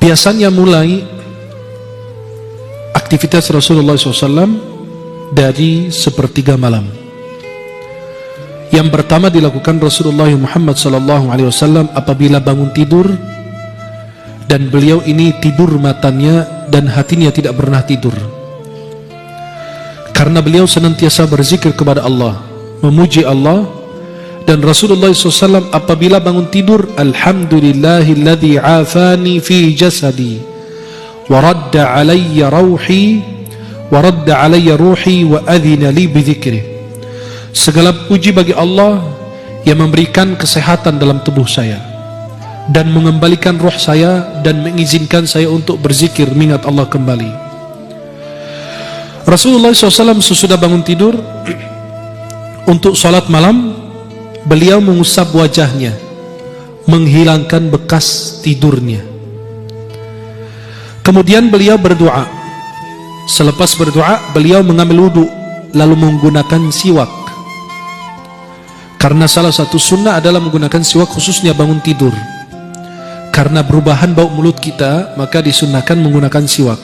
Biasanya mulai aktivitas Rasulullah SAW dari sepertiga malam. Yang pertama dilakukan Rasulullah Muhammad SAW apabila bangun tidur, dan beliau ini tidur matanya dan hatinya tidak pernah tidur, karena beliau senantiasa berzikir kepada Allah, memuji Allah. Dan Rasulullah SAW apabila bangun tidur, alhamdulillahilladzi afani fi jasadi wa radda alayya ruhi wa adhina li bidzikri. Segala puji bagi Allah yang memberikan kesehatan dalam tubuh saya dan mengembalikan roh saya dan mengizinkan saya untuk berzikir, mengingat Allah kembali. Rasulullah SAW sesudah bangun tidur untuk salat malam, beliau mengusap wajahnya, menghilangkan bekas tidurnya. Kemudian beliau berdoa. Selepas berdoa, beliau mengambil wudu lalu menggunakan siwak. Karena salah satu sunnah adalah menggunakan siwak khususnya bangun tidur. Karena perubahan bau mulut kita, maka disunnahkan menggunakan siwak.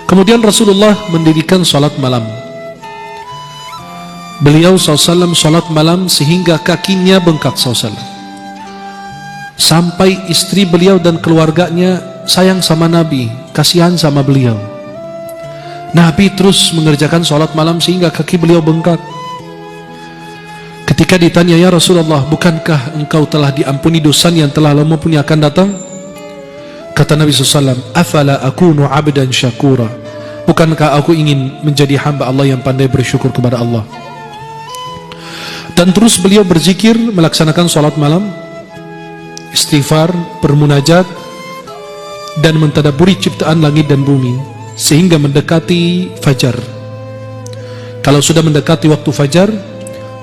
Kemudian Rasulullah mendirikan salat malam. Beliau SAW salat malam sehingga kakinya bengkak SAW. Sampai istri beliau dan keluarganya sayang sama Nabi, kasihan sama beliau. Nabi terus mengerjakan salat malam sehingga kaki beliau bengkak. Ketika ditanya, ya Rasulullah, bukankah engkau telah diampuni dosa yang telah lama punya akan datang? Kata Nabi SAW, afala akunu abdan syakura, bukankah aku ingin menjadi hamba Allah yang pandai bersyukur kepada Allah? Dan terus beliau berzikir, melaksanakan salat malam, istighfar, bermunajat, dan mentadabburi ciptaan langit dan bumi sehingga mendekati fajar. Kalau sudah mendekati waktu fajar,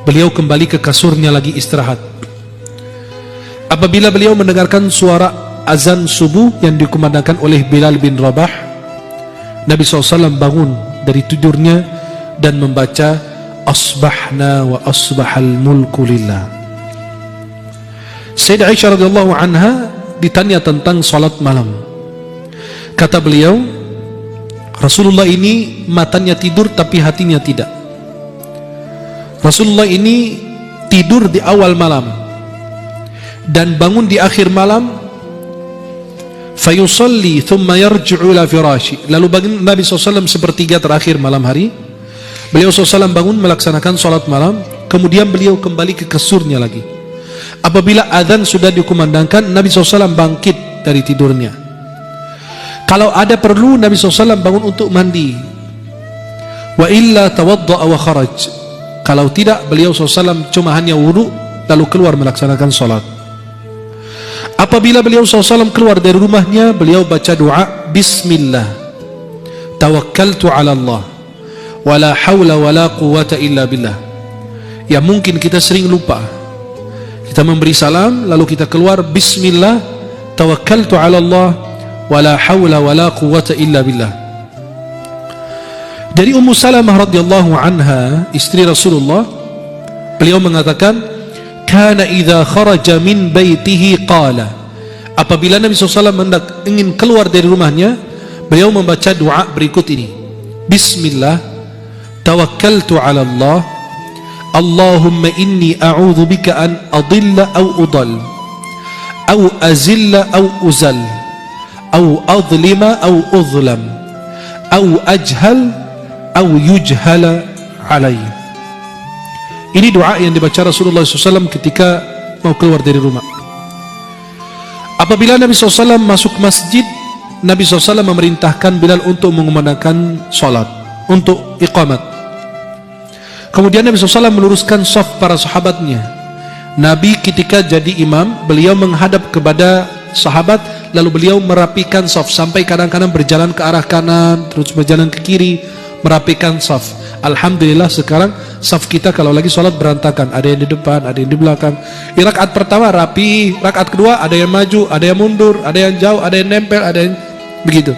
beliau kembali ke kasurnya lagi istirahat. Apabila beliau mendengarkan suara azan subuh yang dikumandangkan oleh Bilal bin Rabah, Nabi SAW bangun dari tidurnya dan membaca asbahna wa asbahal mulku lillah. Sayyidah Aisyah radhiyallahu anha ditanya tentang salat malam. Kata beliau, Rasulullah ini matanya tidur tapi hatinya tidak. Rasulullah ini tidur di awal malam dan bangun di akhir malam, fayusalli thumma yarji'u ila firashi. Lalu bangun Nabi SAW sepertiga terakhir malam hari. Beliau SAW bangun melaksanakan salat malam, kemudian beliau kembali ke kasurnya lagi. Apabila azan sudah dikumandangkan, Nabi SAW bangkit dari tidurnya. Kalau ada perlu, Nabi SAW bangun untuk mandi. Wa illa tawadda'a wa kharaj. Kalau tidak, beliau SAW cuma hanya wudu lalu keluar melaksanakan salat. Apabila beliau SAW keluar dari rumahnya, beliau baca doa, Bismillah, tawakkaltu ala Allah, wala hawla wala quwata illa billah. Ya mungkin kita sering lupa. Kita memberi salam lalu kita keluar, Bismillah, tawakkaltu ala Allah, wala hawla wala quwata illa billah. Dari Ummu Salamah radhiyallahu anha, istri Rasulullah, beliau mengatakan, kana idza kharaja min baitihi qala. Apabila Nabi SAW ingin keluar dari rumahnya, beliau membaca doa berikut ini. Bismillah, tawakkaltu ala Allah, Allahumma inni a'udzu bika an adilla aw udall, aw azilla aw uzal, aw adlima aw udlam, aw ajhal aw yujhala alai. Ini doa yang dibaca Rasulullah SAW ketika mau keluar dari rumah. Apabila Nabi SAW masuk masjid, Nabi SAW memerintahkan Bilal untuk mengumandangkan salat, untuk iqamat. Kemudian Nabi SAW meluruskan saf para sahabatnya. Nabi ketika jadi imam, beliau menghadap kepada sahabat, lalu beliau merapikan saf sampai kadang-kadang berjalan ke arah kanan, terus berjalan ke kiri, merapikan saf. Alhamdulillah sekarang saf kita kalau lagi sholat berantakan, ada yang di depan, ada yang di belakang. Di rakaat pertama rapi, rakaat kedua ada yang maju, ada yang mundur, ada yang jauh, ada yang nempel, ada yang begitu.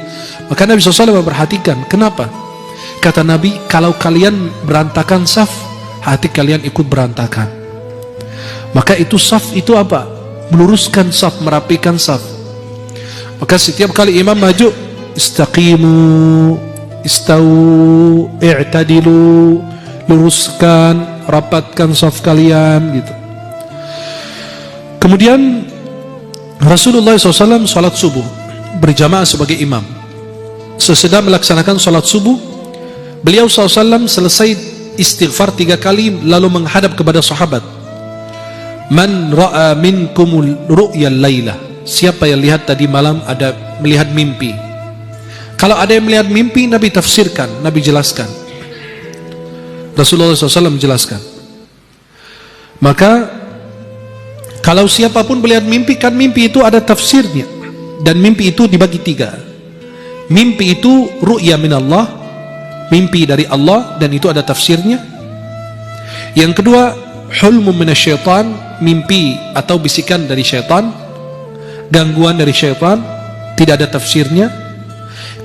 Maka Nabi SAW memperhatikan. Kenapa? Kata Nabi, kalau kalian berantakan saf, hati kalian ikut berantakan. Maka itu saf itu apa? Meluruskan saf, merapikan saf. Maka setiap kali imam maju, istaqimu, istau, i'tadilu, luruskan, rapatkan saf kalian gitu. Kemudian Rasulullah SAW sholat subuh berjamaah sebagai imam. Sesudah melaksanakan sholat subuh, beliau SAW selesai istighfar 3 kali lalu menghadap kepada sahabat. Man ra'a minkumul ru'yal lailah, siapa yang lihat tadi malam ada melihat mimpi. Kalau ada yang melihat mimpi, Nabi tafsirkan, Nabi jelaskan. Rasulullah SAW menjelaskan. Maka kalau siapapun melihat mimpi, kan mimpi itu ada tafsirnya. Dan mimpi itu dibagi 3. Mimpi itu ru'ya minallah, mimpi dari Allah, dan itu ada tafsirnya. Yang kedua, hulmu minasyaitan, mimpi atau bisikan dari syaitan, gangguan dari syaitan, tidak ada tafsirnya.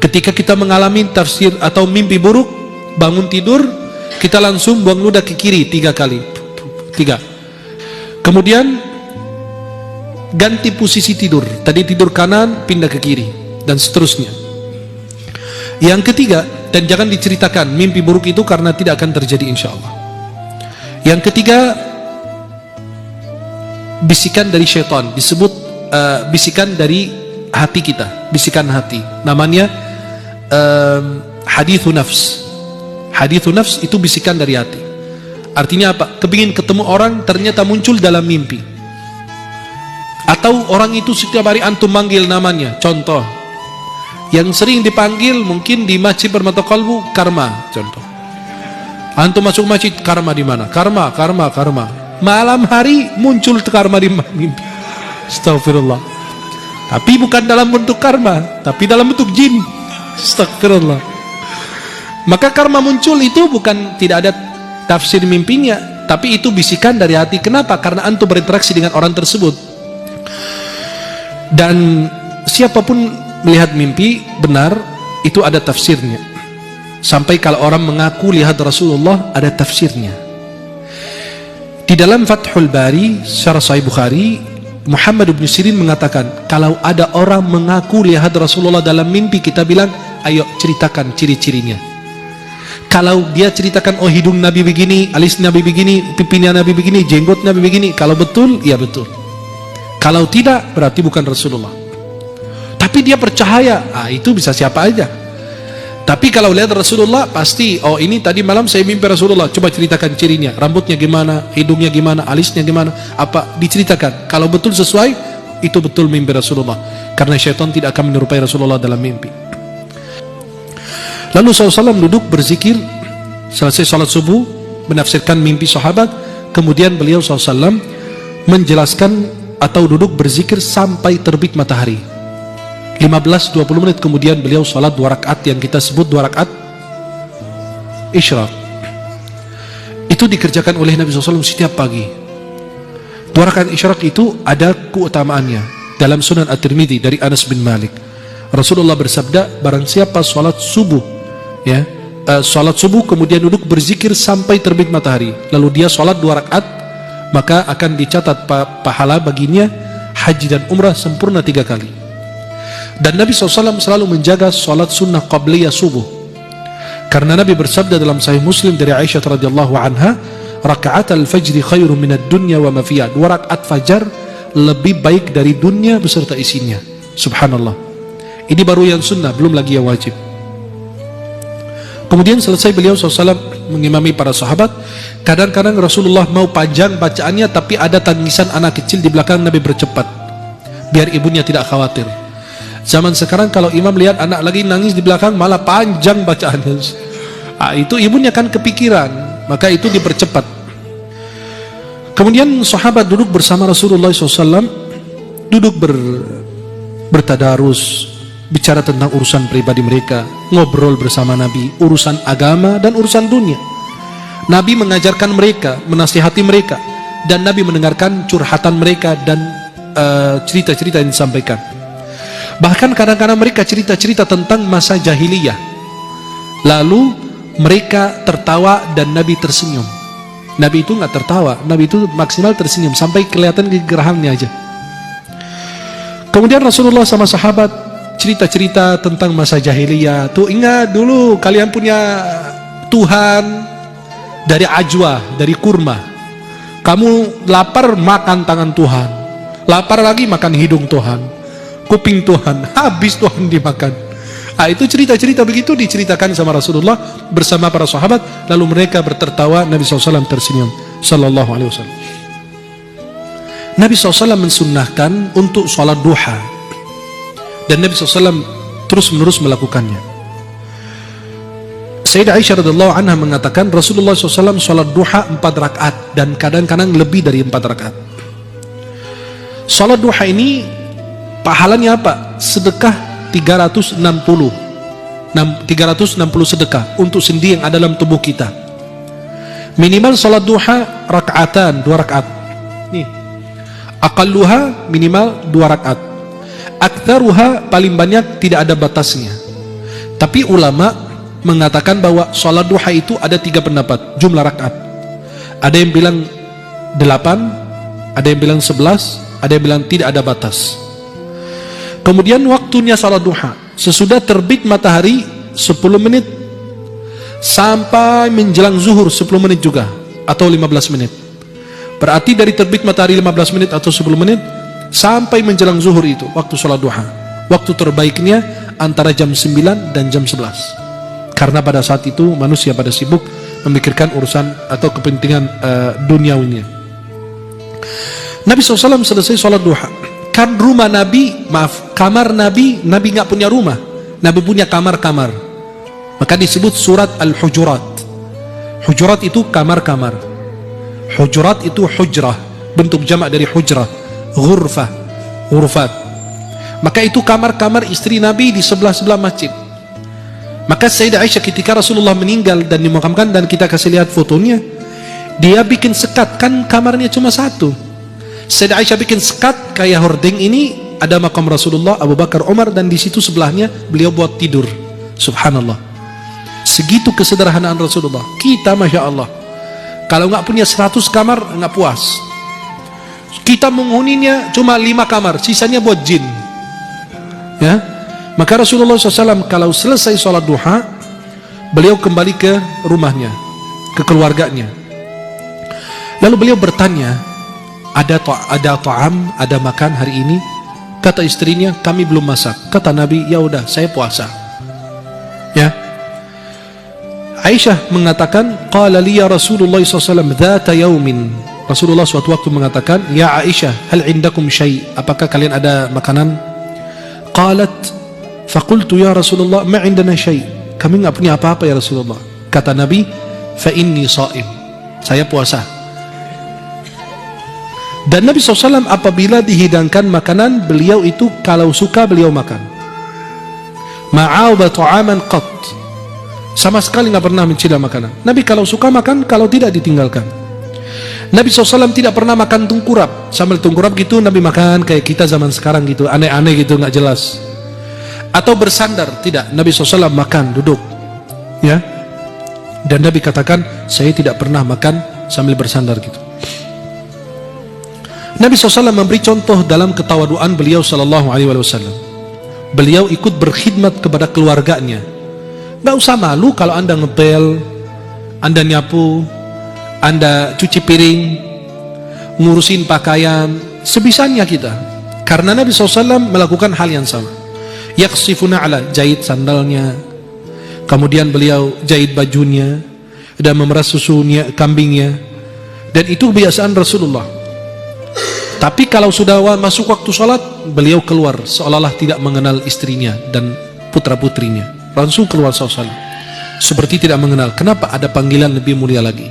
Ketika kita mengalami tafsir atau mimpi buruk, bangun tidur, kita langsung buang ludah ke kiri 3 kali. 3. Kemudian ganti posisi tidur. Tadi tidur kanan, pindah ke kiri, dan seterusnya. Yang ketiga, dan jangan diceritakan mimpi buruk itu karena tidak akan terjadi insya Allah. Yang ketiga, bisikan dari syaitan, disebut bisikan dari hati kita, bisikan hati. Namanya hadithu nafs. Hadithu nafs itu bisikan dari hati. Artinya apa? Kepingin ketemu orang, ternyata muncul dalam mimpi. Atau orang itu setiap hari antum manggil namanya. Contoh, yang sering dipanggil mungkin di masjid Permata Kalbu, Karma. Contoh, antum masuk masjid, Karma di mana? Karma. Malam hari muncul Karma di mimpi. Astagfirullah. Tapi bukan dalam bentuk karma, tapi dalam bentuk jin. Astagfirullah. Maka karma muncul itu bukan tidak ada tafsir mimpinya, tapi itu bisikan dari hati. Kenapa? Karena antum berinteraksi dengan orang tersebut. Dan siapapun melihat mimpi benar, itu ada tafsirnya. Sampai kalau orang mengaku lihat Rasulullah, ada tafsirnya. Di dalam Fathul Bari syarah Sahih Bukhari, Muhammad bin Sirin mengatakan, kalau ada orang mengaku lihat Rasulullah dalam mimpi, kita bilang, ayo ceritakan ciri-cirinya. Kalau dia ceritakan, oh hidung Nabi begini, alis Nabi begini, pipinya Nabi begini, jenggot Nabi begini, kalau betul, ya betul. Kalau tidak, berarti bukan Rasulullah. Tapi dia percaya, itu bisa siapa aja. Tapi kalau lihat Rasulullah, pasti, oh ini tadi malam saya mimpi Rasulullah, coba ceritakan cirinya, rambutnya gimana, hidungnya gimana, alisnya gimana, apa, diceritakan. Kalau betul sesuai, itu betul mimpi Rasulullah. Karena syaitan tidak akan menyerupai Rasulullah dalam mimpi. Lalu SAW duduk berzikir, selesai sholat subuh, menafsirkan mimpi sahabat, kemudian beliau SAW menjelaskan atau duduk berzikir sampai terbit matahari. 15-20 menit kemudian beliau sholat 2 rakaat yang kita sebut 2 rakaat isyraq. Itu dikerjakan oleh Nabi SAW setiap pagi. 2 rakaat isyraq itu ada keutamaannya. Dalam Sunan At-Tirmidzi dari Anas bin Malik, Rasulullah bersabda, barang siapa sholat subuh, ya, sholat subuh kemudian duduk berzikir sampai terbit matahari, lalu dia sholat 2 rakaat, maka akan dicatat pahala baginya haji dan umrah sempurna 3 kali. Dan Nabi SAW selalu menjaga sholat sunnah qabliyah subuh, karena Nabi bersabda dalam Sahih Muslim dari Aisyah radhiyallahu anha, rakaat al-fajri khairum minad dunya wa ma fiha. 2 rakaat fajar lebih baik dari dunia beserta isinya. Subhanallah. Ini baru yang sunnah, belum lagi yang wajib. Kemudian selesai beliau SAW mengimami para sahabat. Kadang-kadang Rasulullah mau panjang bacaannya, tapi ada tangisan anak kecil di belakang, Nabi bercepat biar ibunya tidak khawatir. Zaman sekarang kalau imam lihat anak lagi nangis di belakang, malah panjang bacaannya. Itu ibunya kan kepikiran, maka itu dipercepat. Kemudian sahabat duduk bersama Rasulullah SAW, duduk bertadarus, bicara tentang urusan pribadi mereka, ngobrol bersama Nabi, urusan agama dan urusan dunia. Nabi mengajarkan mereka, menasihati mereka, dan Nabi mendengarkan curhatan mereka dan cerita-cerita yang disampaikan. Bahkan kadang-kadang mereka cerita-cerita tentang masa jahiliyah, lalu mereka tertawa dan Nabi tersenyum. Nabi itu nggak tertawa, Nabi itu maksimal tersenyum sampai kelihatan kegerahannya aja. Kemudian Rasulullah sama sahabat cerita-cerita tentang masa jahiliyah. Tuh ingat dulu kalian punya Tuhan dari ajwa, dari kurma. Kamu lapar makan tangan Tuhan, lapar lagi makan hidung Tuhan, kuping Tuhan, habis Tuhan dimakan. Itu cerita-cerita begitu diceritakan sama Rasulullah bersama para sahabat, lalu mereka bertertawa, Nabi SAW tersenyum sallallahu alaihi wasallam. Nabi SAW mensunnahkan untuk sholat duha, dan Nabi SAW terus menerus melakukannya. Sayyidah Aisyah radhiyallahu anha mengatakan Rasulullah SAW sholat duha 4 rakaat dan kadang-kadang lebih dari 4 rakaat. Sholat duha ini pahalanya apa? Sedekah 360 sedekah untuk sendi yang ada dalam tubuh kita. Minimal sholat duha rakaatan, 2 rakaat. Nih, aqalluha minimal 2 rakaat. Aktsaruha paling banyak tidak ada batasnya. Tapi ulama mengatakan bahwa sholat duha itu ada 3 pendapat jumlah rakaat. Ada yang bilang 8, ada yang bilang 11, ada yang bilang tidak ada batas. Kemudian waktunya sholat duha sesudah terbit matahari 10 menit sampai menjelang zuhur 10 menit juga atau 15 menit. Berarti dari terbit matahari 15 menit atau 10 menit sampai menjelang zuhur itu waktu sholat duha. Waktu terbaiknya antara jam 9 dan jam 11. Karena pada saat itu manusia pada sibuk memikirkan urusan atau kepentingan duniawinya. Nabi SAW selesai sholat duha. Kan rumah Nabi, kamar Nabi nggak punya rumah. Nabi punya kamar-kamar. Maka disebut surat Al-Hujurat. Hujurat itu kamar-kamar. Hujurat itu hujrah, bentuk jamak dari hujrah. Ghurfah, ghurfat. Maka itu kamar-kamar istri Nabi di sebelah-sebelah masjid. Maka Sayyidah Aisyah ketika Rasulullah meninggal dan dimakamkan, dan kita kasih lihat fotonya, dia bikin sekat, kan kamarnya cuma 1. Sayyidah Aisyah bikin sekat kayak hording ini, ada makam Rasulullah, Abu Bakar, Umar, dan di situ sebelahnya beliau buat tidur. Subhanallah. Segitu kesederhanaan Rasulullah. Kita Masya Allah, kalau nggak punya 100 kamar nggak puas. Kita menghuninya cuma 5 kamar, sisanya buat jin. Ya, maka Rasulullah SAW kalau selesai sholat duha, beliau kembali ke rumahnya, ke keluarganya. Lalu beliau bertanya, ada ta'am, ada makan hari ini? Kata istrinya, kami belum masak. Kata Nabi, ya udah, saya puasa. Ya. Aisyah mengatakan, qala li ya Rasulullah SAW dhata yaumin. Rasulullah suatu waktu mengatakan, ya Aisyah, hal indakum syai'? Apakah kalian ada makanan? Qalat, faqultu ya Rasulullah, ma indana syai'. Kami enggak punya apa-apa ya Rasulullah. Kata Nabi, fa inni sha'im. Saya puasa. Dan Nabi SAW apabila dihidangkan makanan, beliau itu kalau suka beliau makan. Ma'awba ta'aman qat. Sama sekali nggak pernah mencela makanan. Nabi kalau suka makan, kalau tidak ditinggalkan. Nabi SAW tidak pernah makan tungkurap. Sambil tungkurap gitu Nabi makan kayak kita zaman sekarang gitu, aneh-aneh gitu, nggak jelas. Atau bersandar, tidak. Nabi SAW makan, duduk. Ya. Dan Nabi katakan, saya tidak pernah makan sambil bersandar gitu. Nabi SAW memberi contoh dalam ketawaduan beliau sallallahu alaihi wasallam. Beliau ikut berkhidmat kepada keluarganya. Gak usah malu kalau Anda ngepel, Anda nyapu, Anda cuci piring, ngurusin pakaian, sebisanya kita. Karena Nabi SAW melakukan hal yang sama. Yaksifuna ala, jahit sandalnya, kemudian beliau jahit bajunya, dan memeras susunya, kambingnya. Dan itu kebiasaan Rasulullah. Tapi kalau sudah masuk waktu sholat, beliau keluar seolah-olah tidak mengenal istrinya dan putra-putrinya. Langsung keluar sholat, seperti tidak mengenal. Kenapa? Ada panggilan lebih mulia lagi.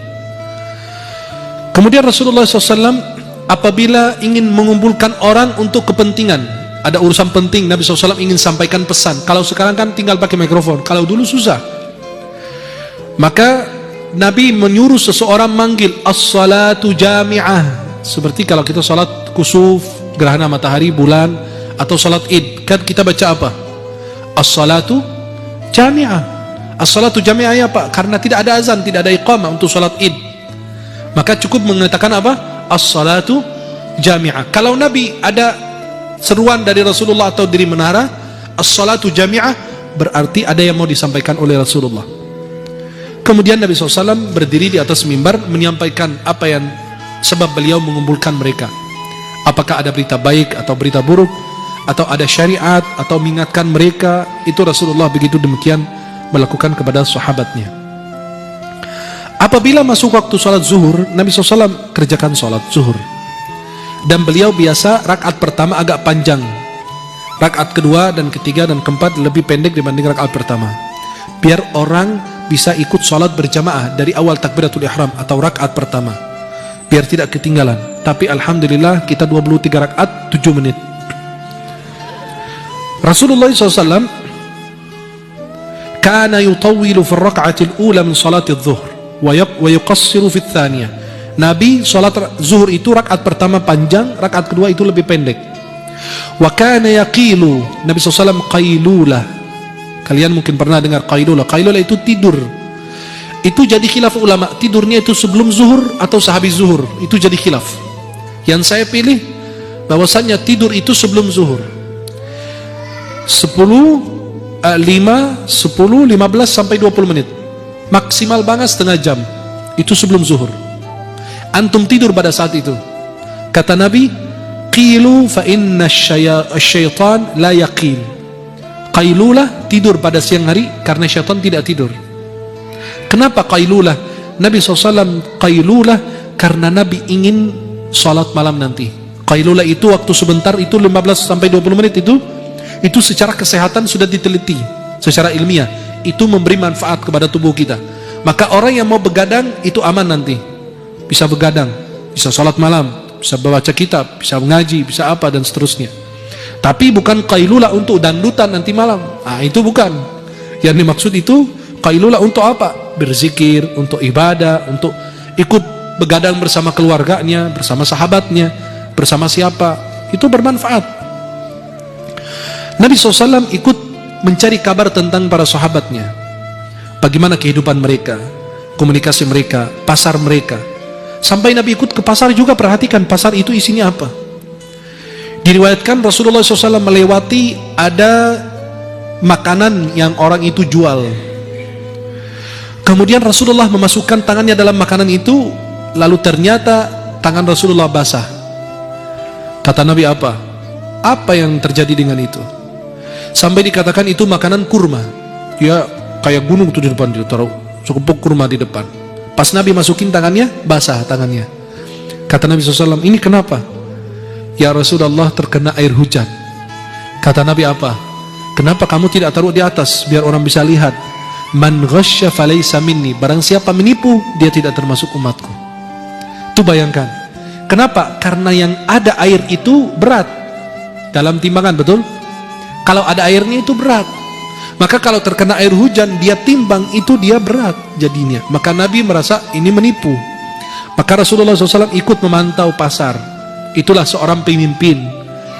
Kemudian Rasulullah SAW apabila ingin mengumpulkan orang untuk kepentingan, ada urusan penting, Nabi SAW ingin sampaikan pesan. Kalau sekarang kan tinggal pakai mikrofon, kalau dulu susah. Maka Nabi menyuruh seseorang manggil as-salatu jami'ah. Seperti kalau kita salat kusuf, gerhana matahari, bulan, atau salat id, kan kita baca apa? As-salatu jami'ah. As-salatu jami'ah apa? Karena tidak ada azan, tidak ada iqamah untuk salat id, maka cukup mengatakan apa? As-salatu jami'ah. Kalau Nabi ada seruan dari Rasulullah atau dari menara, as-salatu jami'ah, berarti ada yang mau disampaikan oleh Rasulullah. Kemudian Nabi SAW berdiri di atas mimbar menyampaikan apa yang sebab beliau mengumpulkan mereka. Apakah ada berita baik atau berita buruk, atau ada syariat, atau mengingatkan mereka. Itu Rasulullah begitu demikian melakukan kepada sahabatnya. Apabila masuk waktu sholat zuhur, Nabi SAW kerjakan sholat zuhur, dan beliau biasa rakaat pertama agak panjang, rakaat kedua dan ketiga dan keempat lebih pendek dibanding rakaat pertama, biar orang bisa ikut sholat berjamaah dari awal takbiratul ihram atau rakaat pertama, biar tidak ketinggalan. Tapi alhamdulillah kita 23 rakaat 7 menit. Rasulullah SAW kana yutawwilu fi raka'atil ula min salatil zuhr wa yuqassiru fi tsaniyah. Nabi salat zuhur itu rakaat pertama panjang, rakaat kedua itu lebih pendek. Wa kana yaqilu, Nabi SAW qailulah. Kalian mungkin pernah dengar qailulah. Qailulah itu tidur. Itu jadi khilaf ulama, tidurnya itu sebelum zuhur atau sehabis zuhur, itu jadi khilaf. Yang saya pilih bahwasannya tidur itu sebelum zuhur. 10, 5, 10, 15 sampai 20 menit. Maksimal banget setengah jam. Itu sebelum zuhur. Antum tidur pada saat itu. Kata Nabi, qilu fa inna syaitan la yaqil. Qailulah, tidur pada siang hari, karena syaitan tidak tidur. Kenapa qailulah? Nabi SAW qailulah karena Nabi ingin sholat malam nanti. Qailulah itu waktu sebentar, itu 15 sampai 20 menit itu secara kesehatan sudah diteliti secara ilmiah, itu memberi manfaat kepada tubuh kita. Maka orang yang mau begadang itu aman nanti, bisa begadang, bisa sholat malam, bisa baca kitab, bisa mengaji, bisa apa dan seterusnya. Tapi bukan qailulah untuk dangdutan nanti malam. Itu bukan. Yang dimaksud itu qailulah untuk apa? Berzikir, untuk ibadah, untuk ikut begadang bersama keluarganya, bersama sahabatnya, bersama siapa, itu bermanfaat. Nabi SAW ikut mencari kabar tentang para sahabatnya, bagaimana kehidupan mereka, komunikasi mereka, pasar mereka. Sampai Nabi ikut ke pasar juga, perhatikan pasar itu isinya apa. Diriwayatkan Rasulullah SAW melewati ada makanan yang orang itu jual. Kemudian Rasulullah memasukkan tangannya dalam makanan itu, lalu ternyata tangan Rasulullah basah. Kata Nabi, apa? Apa yang terjadi dengan itu? Sampai dikatakan itu makanan kurma. Ya kayak gunung tuh di depan, dia taruh sekepuk kurma di depan. Pas Nabi masukin tangannya, basah tangannya. Kata Nabi SAW, ini kenapa? Ya Rasulullah, terkena air hujan. Kata Nabi, apa? Kenapa kamu tidak taruh di atas biar orang bisa lihat? Man ghasya falaysa minni, barang siapa menipu, dia tidak termasuk umatku. Tuh bayangkan. Kenapa? Karena yang ada air itu berat dalam timbangan, betul? Kalau ada airnya itu berat. Maka kalau terkena air hujan, dia timbang, itu dia berat jadinya. Maka Nabi merasa ini menipu. Maka Rasulullah SAW ikut memantau pasar. Itulah seorang pemimpin,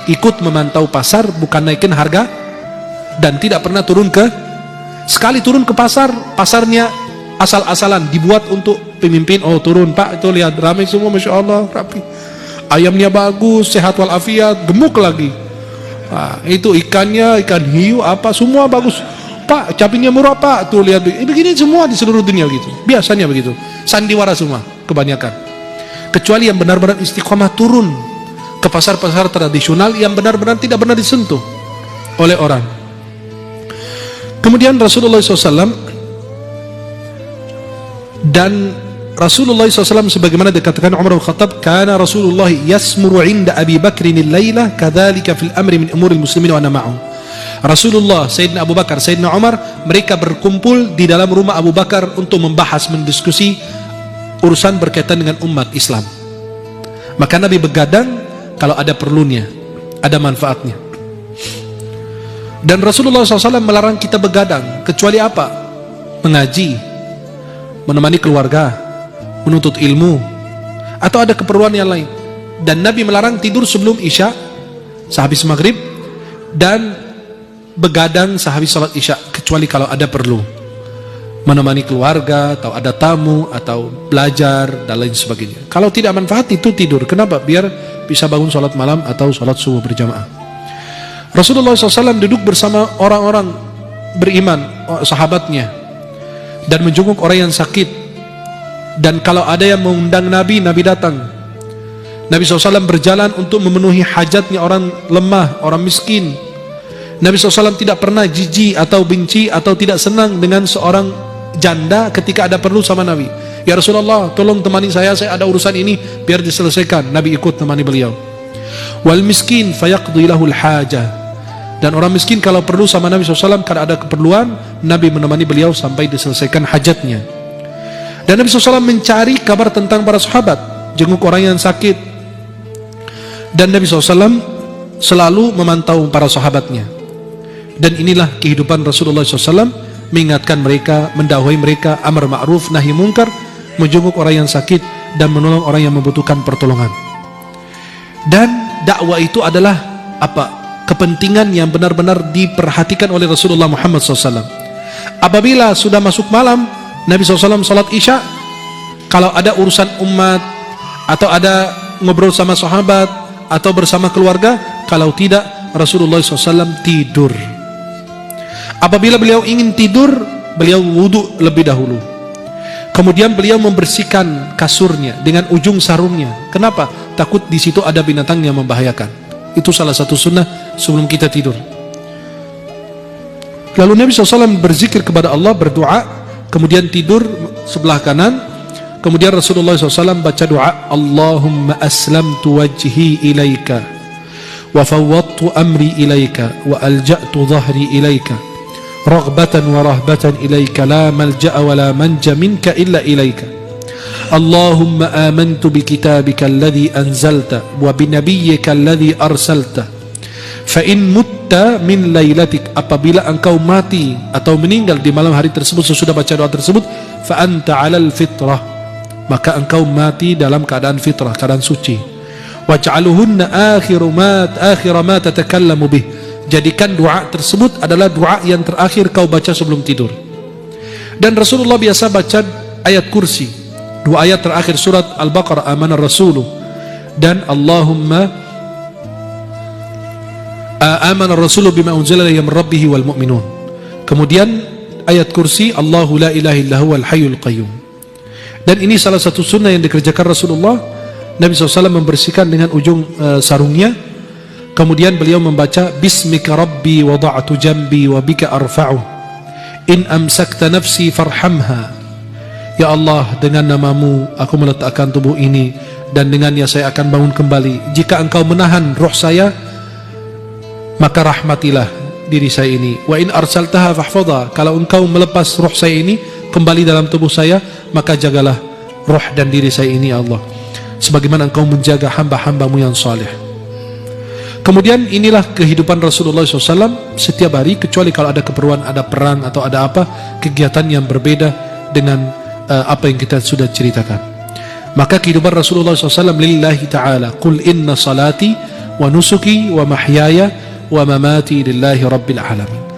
ikut memantau pasar, bukan naikin harga, dan tidak pernah turun ke, sekali turun ke pasar, pasarnya asal-asalan, dibuat untuk pemimpin. Oh turun pak, itu lihat ramai semua, Masya Allah, rapi, ayamnya bagus, sehat walafiat, gemuk lagi. Nah, itu ikannya, ikan hiu apa semua bagus pak, cabainya murah pak, tuh lihat begini semua di seluruh dunia gitu. Biasanya begitu, sandiwara semua kebanyakan, kecuali yang benar-benar istiqomah turun ke pasar-pasar tradisional yang benar-benar tidak benar disentuh oleh orang. Kemudian Rasulullah SAW dan Rasulullah SAW sebagaimana dikatakan Umar bin Khattab, kana Rasulullah yasmuru inda Abi Bakrin al-lailah kadzalika fil amri min umuril muslimin wa ana ma'hum. Rasulullah, Sayyidina Abu Bakar, Sayyidina Umar, mereka berkumpul di dalam rumah Abu Bakar untuk membahas, mendiskusi urusan berkaitan dengan umat Islam. Maka Nabi begadang kalau ada perlunya, ada manfaatnya. Dan Rasulullah SAW melarang kita begadang kecuali apa? Mengaji, menemani keluarga, menuntut ilmu, atau ada keperluan yang lain. Dan Nabi melarang tidur sebelum Isya, sehabis maghrib, dan begadang sehabis salat Isya, kecuali kalau ada perlu, menemani keluarga, atau ada tamu, atau belajar, dan lain sebagainya. Kalau tidak manfaat itu tidur. Kenapa? Biar bisa bangun salat malam atau salat subuh berjamaah. Rasulullah SAW duduk bersama orang-orang beriman, sahabatnya, dan menjenguk orang yang sakit. Dan kalau ada yang mengundang Nabi, Nabi datang. Nabi SAW berjalan untuk memenuhi hajatnya orang lemah, orang miskin. Nabi SAW tidak pernah jijik atau benci atau tidak senang dengan seorang janda ketika ada perlu sama Nabi. Ya Rasulullah, tolong temani saya ada urusan ini, biar diselesaikan. Nabi ikut temani beliau. Wal miskin fayaqdi lahul hajah. Dan orang miskin kalau perlu sama Nabi SAW, kalau ada keperluan, Nabi menemani beliau sampai diselesaikan hajatnya. Dan Nabi SAW mencari kabar tentang para sahabat, jenguk orang yang sakit. Dan Nabi SAW selalu memantau para sahabatnya. Dan inilah kehidupan Rasulullah SAW, mengingatkan mereka, mendakwai mereka, amar ma'ruf, nahi munkar, menjenguk orang yang sakit, dan menolong orang yang membutuhkan pertolongan. Dan dakwah itu adalah apa? Kepentingan yang benar-benar diperhatikan oleh Rasulullah Muhammad SAW. Apabila sudah masuk malam, Nabi SAW salat isya, kalau ada urusan umat, atau ada ngobrol sama sahabat, atau bersama keluarga. Kalau tidak, Rasulullah SAW tidur. Apabila beliau ingin tidur, beliau wudhu lebih dahulu. Kemudian beliau membersihkan kasurnya dengan ujung sarungnya. Kenapa? Takut di situ ada binatang yang membahayakan. Itu salah satu sunnah sebelum kita tidur. Lalu Nabi SAW berzikir kepada Allah, berdoa, kemudian tidur sebelah kanan. Kemudian Rasulullah SAW baca doa, Allahumma aslamtu wajhi ilaika wa fawwadtu amri ilaika wa alja'tu dhahri ilaika raghbatan wa rahbatan ilaika la malja'a wa la manja minka illa ilaika. Allahumma amantu bi kitabika alladhi anzalta wa bi nabiyyika alladhi arsalta fa in mutta min lailatik, apabila engkau mati atau meninggal di malam hari tersebut sesudah baca doa tersebut, fa anta 'alal fitrah, maka engkau mati dalam keadaan fitrah, keadaan suci. Waj'aluhunna akhir ma tatakallamu bih, jadikan doa tersebut adalah doa yang terakhir kau baca sebelum tidur. Dan Rasulullah biasa baca ayat kursi, dua ayat terakhir surat Al-Baqarah, amana rasuluh, dan Allahumma amana rasuluh bima unzila ilayhi min rabbih wal mu'minun. Kemudian ayat kursi, Allahu la ilaha illa huwal hayyul qayyum. Dan ini salah satu sunnah yang dikerjakan Rasulullah. Nabi SAW membersihkan dengan ujung sarungnya. Kemudian beliau membaca, Bismika Rabbi wada'tu jambi wa bika arfa'u in amsakta nafsi farhamha. Ya Allah, dengan namamu aku meletakkan tubuh ini, dan dengannya saya akan bangun kembali. Jika engkau menahan roh saya, maka rahmatilah diri saya ini. Wa in arsaltaha fahfadha, kalau engkau melepas roh saya ini kembali dalam tubuh saya, maka jagalah roh dan diri saya ini, ya Allah, sebagaimana engkau menjaga hamba-hambamu yang saleh. Kemudian inilah kehidupan Rasulullah SAW setiap hari, kecuali kalau ada keperluan, ada perang atau ada apa, kegiatan yang berbeda dengan apa yang kita sudah ceritakan. Maka kehidupan Rasulullah SAW lillahi ta'ala, qul inna salati wa nusuki wa mahyaya wa mamati lillahi rabbil alamin.